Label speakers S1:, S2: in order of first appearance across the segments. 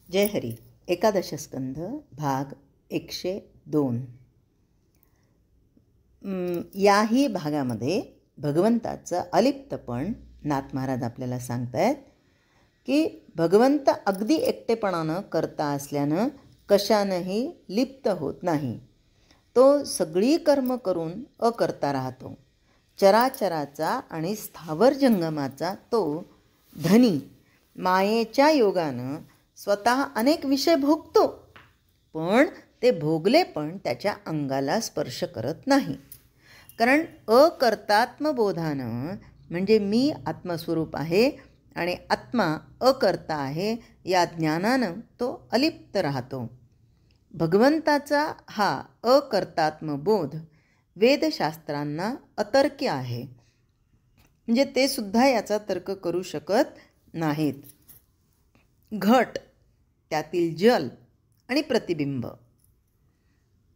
S1: जय हरी. एकादश स्कंध भाग 102. याही भागामध्ये भगवंताचं अलिप्तपण नाथ महाराज आपल्याला सांगतायत की भगवंत अगदी एकटेपणानं करता असल्यानं कशानंही लिप्त होत नाही. तो सगळी कर्म करून अकर्ता राहतो. चराचराचा आणि स्थावर जंगमाचा तो धनी मायेच्या योगानं स्वतः अनेक विषय भोगतो, पण ते भोगले पण त्याच्या अंगाला स्पर्श करत नाही. कारण अकर्तात्मबोधानं म्हणजे मी आत्मस्वरूप आहे आणि आत्मा अकर्ता आहे या ज्ञानानं तो अलिप्त राहतो. भगवंताचा हा अकर्तात्मबोध वेदशास्त्रांना अतर्क्य आहे, म्हणजे ते सुद्धा याचा तर्क करू शकत नाहीत. घट, त्यातील जल आणि प्रतिबिंब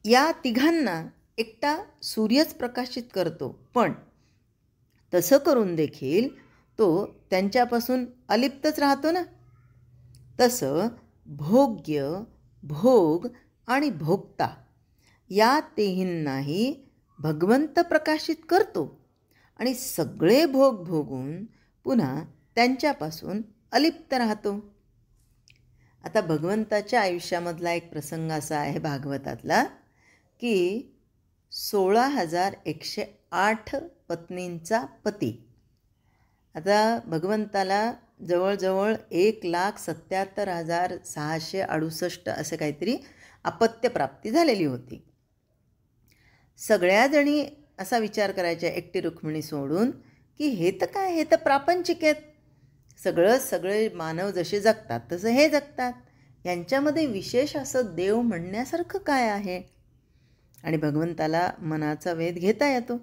S1: या तिघांना एकटा सूर्यच प्रकाशित करतो, पण तसं करून देखील तो त्यांच्यापासून अलिप्तच राहतो ना. तसं भोग्य, भोग आणि भोक्ता या तिघींनाही भगवंत प्रकाशित करतो आणि सगळे भोग भोगून पुन्हा त्यांच्यापासून अलिप्त राहतो. आता भगवंताच्या आयुष्यामधला एक प्रसंग असा आहे भागवतातला की 16,108 पत्नींचा पती. आता भगवंताला जवळजवळ 1,77,668 असे काहीतरी अपत्यप्राप्ती झालेली होती. सगळ्या जणी असा विचार करायच्या एकटी रुक्मिणी सोडून की हे तर काय, हे तर प्रापंचिक आहेत. सगळे मानव जसे जगतात तसं हे जगतात, यांच्यामध्ये विशेष असं देव म्हणण्यासारखं काय आहे. आणि भगवंताला मनाचा वेध घेता येतो.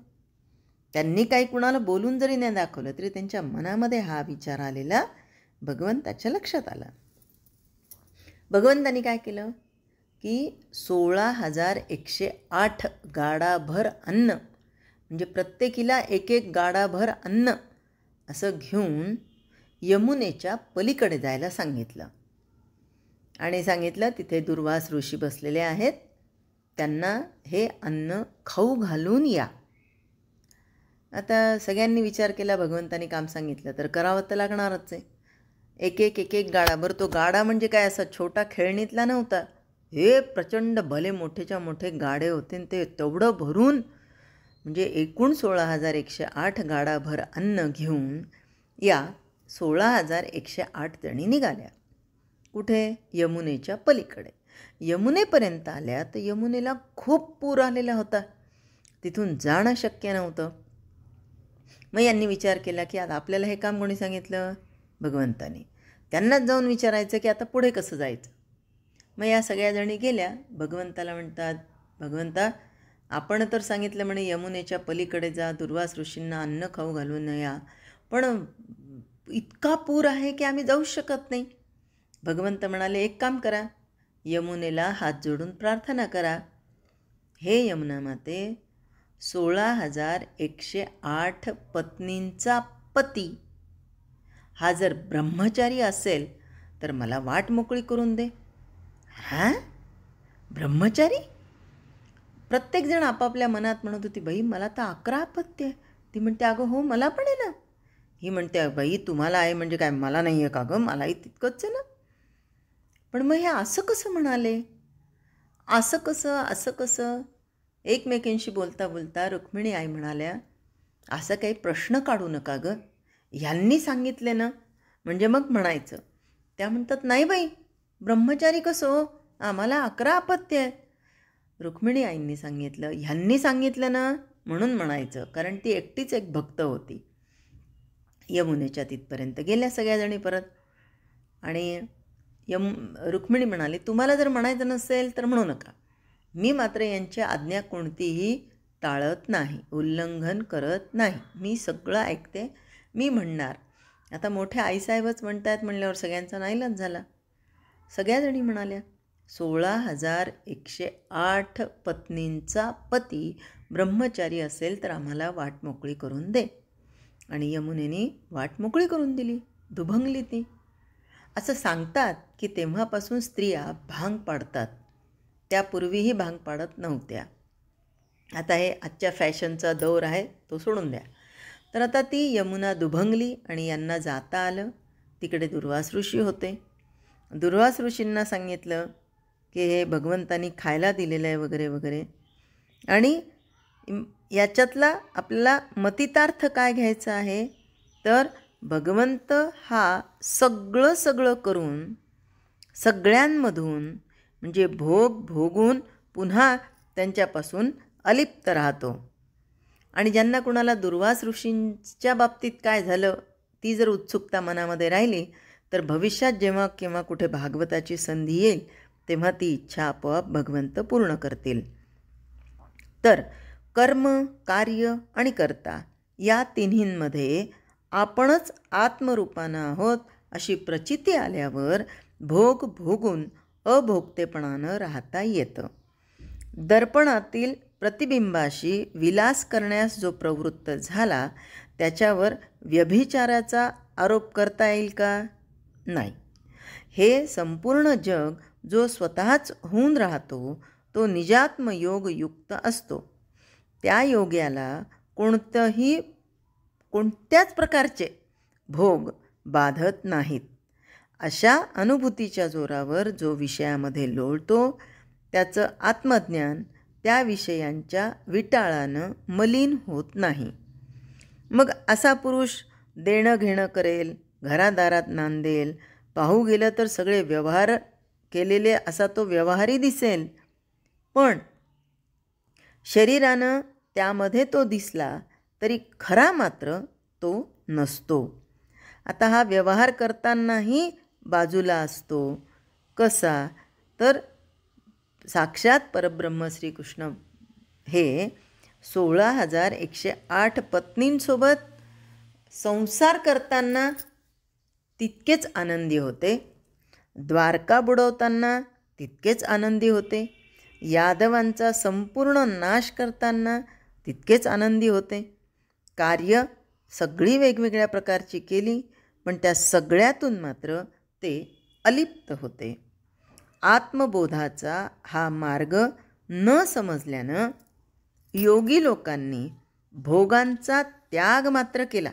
S1: त्यांनी काही कुणाला बोलून जरी नाही दाखवलं तरी त्यांच्या मनामध्ये हा विचार आलेला भगवंताच्या लक्षात आला. भगवंतानी काय केलं की 16,108 गाडाभर अन्न, म्हणजे प्रत्येकीला एक एक गाडाभर अन्न असं घेऊन यमुनेच्या पलीकडे जायला सांगितलं. आणि सांगितलं तिथे दुर्वास ऋषी बसलेले आहेत, त्यांना हे अन्न खाऊ घालून या. आता सगळ्यांनी विचार केला, भगवंतानी काम सांगितलं तर करावं तर लागणारच आहे. एक एक गाडाभर. तो गाडा म्हणजे काय असा छोटा खेळणीतला नव्हता, हे प्रचंड भले मोठेच्या मोठे गाडे होते. ते तेवढं भरून म्हणजे एकूण 16,108 गाडाभर अन्न घेऊन या 16,108 जणी निघाल्या. कुठे? यमुनेच्या पलीकडे. यमुनेपर्यंत आल्या तर यमुनेला खूप पूर आलेला होता, तिथून जाणं शक्य नव्हतं. मग यांनी विचार केला की आता आपल्याला हे काम कोणी सांगितलं? भगवंतानी. त्यांनाच जाऊन विचारायचं की आता पुढे कसं जायचं. मग या सगळ्या जणी गेल्या. भगवंताला म्हणतात, भगवंता आपण तर सांगितलं म्हणे यमुनेच्या पलीकडे जा, दुर्वास ऋषींना अन्न खाऊ घालून या, पण इतका पूर आहे की आम्ही जाऊ शकत नाही. भगवंत म्हणाले, एक काम करा, यमुनेला हात जोडून प्रार्थना करा, हे यमुना माते, 16,108 पत्नींचा पती हा जर ब्रह्मचारी असेल तर मला वाट मोकळी करून दे. हां, ब्रह्मचारी? प्रत्येकजण आपापल्या मनात म्हणत होती, बाई मला तर 11 अपत्य आहे. ती म्हणते, अगं हो मला पण आहे ना. ही म्हणते, बाई तुम्हाला आहे म्हणजे काय, मला नाही आहे का गं, मलाही तितकंच आहे ना. पण मग हे असं कसं म्हणाले, असं कसं? एकमेकींशी बोलता बोलता रुक्मिणी आई म्हणाल्या, असं काही प्रश्न काढू नका गं, ह्यांनी सांगितले ना म्हणजे मग म्हणायचं. त्या म्हणतात, नाही बाई ब्रह्मचारी कसं हो, आम्हाला 11 अपत्य आहे. रुक्मिणी आईंनी सांगितलं, ह्यांनी सांगितलं ना म्हणून म्हणायचं, कारण ती एकटीच एक भक्त होती. यमुनेच्या तिथपर्यंत गेल्या सगळ्याजणी परत. आणि रुक्मिणी म्हणाली, तुम्हाला जर म्हणायचं नसेल तर म्हणू नका, मी मात्र यांची आज्ञा कोणतीही टाळत नाही, उल्लंघन करत नाही, मी सगळं ऐकते, मी म्हणणार. आता मोठे आईसाहेबच म्हणतात म्हणल्यावर सगळ्यांचा नाईलाज झाला. सगळ्याजणी म्हणाल्या, 16,108 पत्नींचा पती ब्रह्मचारी असेल तर आम्हाला वाट मोकळी करून दे. आणि यमुनेने वाट मोकळी करून दिली, दुभंगली ती. असं सांगतात की तेव्हापासून स्त्रिया भांग पाडतात. त्यापूर्वीही भांग पाडत नव्हत्या. आता हे आजच्या फॅशनचा दौर आहे, तो सोडून द्या. तर आता ती यमुना दुभंगली आणि यांना जाता आलं. तिकडे दुर्वास ऋषी होते. दुर्वास ऋषींना सांगितलं की हे भगवंतानी खायला दिलेलं आहे वगैरे वगैरे, आणि याच्यातला आपल्याला मतितार्थ काय घ्यायचा आहे, तर भगवंत हा सगळं करून सगळ्यांमधून म्हणजे भोग भोगून पुन्हा त्यांच्यापासून अलिप्त राहतो. आणि ज्यांना कुणाला दुर्वास ऋषींच्या बाबतीत काय झालं ती जर उत्सुकता मनामध्ये राहिली, तर भविष्यात जेव्हा केव्हा कुठे भागवताची संधी येईल तेव्हा ती इच्छा आपोआप भगवंत पूर्ण करतील. तर कर्म, कार्य आणि कर्ता या तिन्हींमध्ये आपणच आत्मरूपानं आहोत अशी प्रचिती आल्यावर भोग भोगून अभोगतेपणानं राहता येतं. दर्पणातील प्रतिबिंबाशी विलास करण्यास जो प्रवृत्त झाला त्याच्यावर व्यभिचाराचा आरोप करता येईल का? नाही. हे संपूर्ण जग जो स्वतःच होऊन राहतो तो निजात्मयोग युक्त असतो. त्या योग्याला कोणत्याच प्रकारचे भोग बाधत नाहीत. अशा अनुभूतीच्या जोरावर जो विषयामध्ये लोळतो त्याचं आत्मज्ञान त्या विषयांच्या विटाळानं मलिन होत नाही. मग असा पुरुष देणं घेणं करेल, घरादारात नांदेल, पाहू गेलं तर सगळे व्यवहार केलेले असा तो व्यवहारी दिसेल, पण शरीरानं त्यामध्ये तो दिसला तरी खरा मात्र तो नसतो. आता हा व्यवहार करतानाही बाजूला असतो. कसा? तर साक्षात परब्रह्म श्रीकृष्ण हे 16,108 पत्नींसोबत संसार करताना तितकेच आनंदी होते, द्वारका बुडवताना तितकेच आनंदी होते, यादवांचा संपूर्ण नाश करताना तितकेच आनंदी होते. कार्य सगळी वेगवेगळ्या प्रकारची केली, पण त्या सगळ्यातून मात्र ते अलिप्त होते. आत्मबोधाचा हा मार्ग न समजल्यानं योगी लोकांनी भोगांचा त्याग मात्र केला,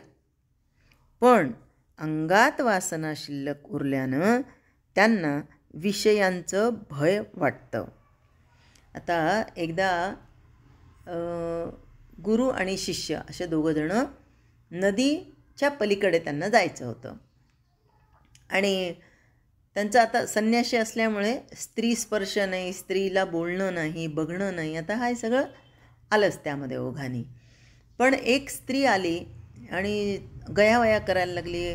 S1: पण अंगात वासना शिल्लक उरल्यानं त्यांना विषयांचं भय वाटतं. आता एकदा गुरु आणि शिष्य असे दोघंजणं नदीच्या पलीकडे त्यांना जायचं होतं, आणि त्यांचं आता संन्याशी असल्यामुळे स्त्री स्पर्श नाही, स्त्रीला बोलणं नाही, बघणं नाही, आता हा सगळं आलंच त्यामध्ये ओघानी. पण एक स्त्री आली आणि गयावया करायला लागली,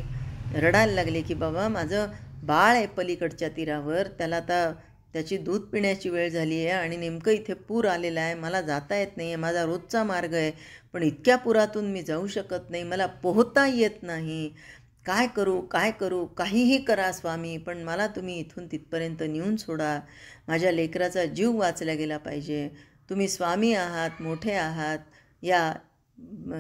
S1: रडायला लागली की बाबा माझं बाळ आहे पलीकडच्या तीरावर, त्याला आता त्याची दूध पिण्याची वेळ झाली आहे आणि नेमकं इथे पूर आलेला आहे, मला जाता येत नाही आहे, माझा रोजचा मार्ग आहे, पण इतक्या पुरातून मी जाऊ शकत नाही, मला पोहता येत नाही, काय करू, काहीही करा स्वामी, पण मला तुम्ही इथून तिथपर्यंत नेऊन सोडा, माझ्या लेकराचा जीव वाचला गेला पाहिजे, तुम्ही स्वामी आहात, मोठे आहात. या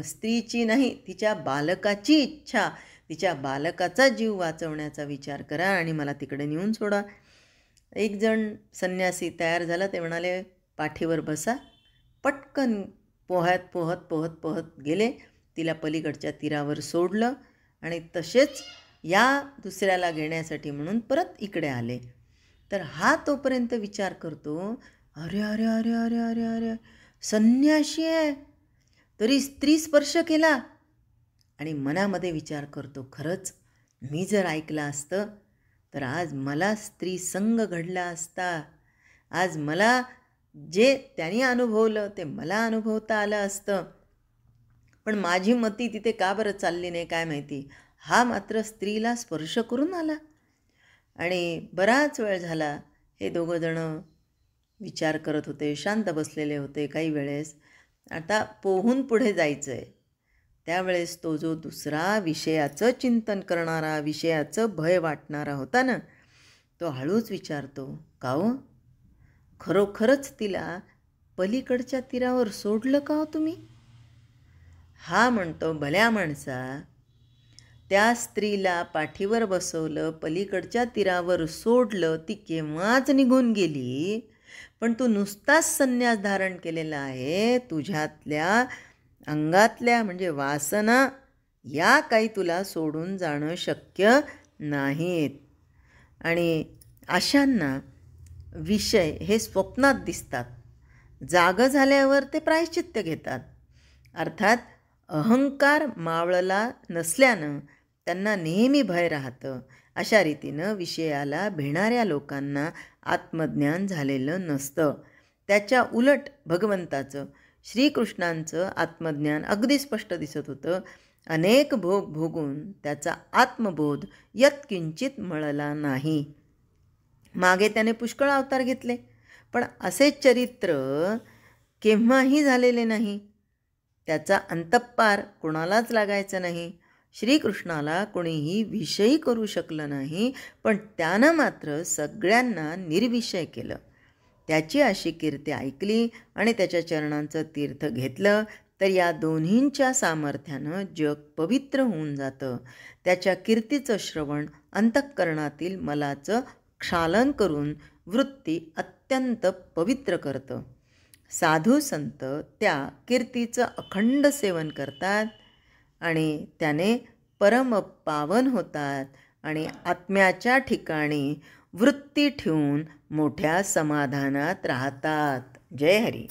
S1: स्त्रीची नाही, तिच्या बालकाची इच्छा, तिच्या बालकाचा जीव वाचवण्याचा विचार करा आणि मला तिकडे नेऊन सोडा. एक जण संन्यासी तयार झाला, ते म्हणाले पाठीवर बसा. पटकन पोहत गेले, तिला पलीकडच्या तीरावर सोडलं आणि तसेच या दुसऱ्याला घेण्यासाठी म्हणून परत इकडे आले. तर हा तोपर्यंत विचार करतो, अरे अरे अरे अरे अरे अरे संन्याशी आहे तरी स्त्री स्पर्श केला, आणि मनामध्ये विचार करतो खरंच मी जर ऐकलं असतं तर आज मला स्त्री संग घडला असता, आज मला जे त्यांनी अनुभवलं ते मला अनुभवता आलं असतं, पण माझी मती तिथे का बरं चालली नाही काय माहिती. हा मात्र स्त्रीला स्पर्श करून आला. आणि बराच वेळ झाला हे दोघंजणं विचार करत होते, शांत बसलेले होते. काही वेळेस आता पोहून पुढे जायचं आहे, त्यावेळेस तो जो दुसरा विषयाचं चिंतन करणारा, विषयाचं भय वाटणारा होता ना, तो हळूच विचारतो, का हो खरोखरच तिला पलीकडच्या तीरावर सोडलं का हो तुम्ही? हा म्हणतो, भल्या माणसा, त्या स्त्रीला पाठीवर बसवलं, पलीकडच्या तीरावर सोडलं, ती केव्हाच निघून गेली. पण तू नुसताच संन्यास धारण केलेला आहे. तुझ्यातल्या अंगातल्या म्हणजे वासना या काही तुला सोडून जाणं शक्य नाहीत. आणि अशांना विषय हे स्वप्नात दिसतात. जागं झाल्यावर ते प्रायश्चित्त घेतात. अर्थात अहंकार मावळला नसल्यानं त्यांना नेहमी भय राहतं. अशा रीतीनं विषयाला भिणाऱ्या लोकांना आत्मज्ञान झालेलं नसतं. त्याच्या उलट भगवंताचं, श्रीकृष्णांचं आत्मज्ञान अगदी स्पष्ट दिसत होतं. अनेक भोग भोगून त्याचा आत्मबोध यत्किंचित मळला नाही. मागे त्याने पुष्कळ अवतार घेतले, पण असे चरित्र केव्हाही झालेले नाही. त्याचा अंतःपार कोणालाच लागायचा नाही. श्रीकृष्णाला कोणीही विषयी करू शकलं नाही, पण त्यानं मात्र सगळ्यांना निर्विषय केलं. त्याची अशी कीर्ती ऐकली आणि त्याच्या चरणांचं तीर्थ घेतलं तर या दोन्हींच्या सामर्थ्यानं जग पवित्र होऊन जातं. त्याच्या कीर्तीचं श्रवण अंतःकरणातील मलाचं क्षालन करून वृत्ती अत्यंत पवित्र करतं. साधू संत त्या कीर्तीचं अखंड सेवन करतात आणि त्याने परम पावन होतात आणि आत्म्याच्या ठिकाणी वृत्ती ठेवून मोठ्या समाधानात राहतात. जय हरी.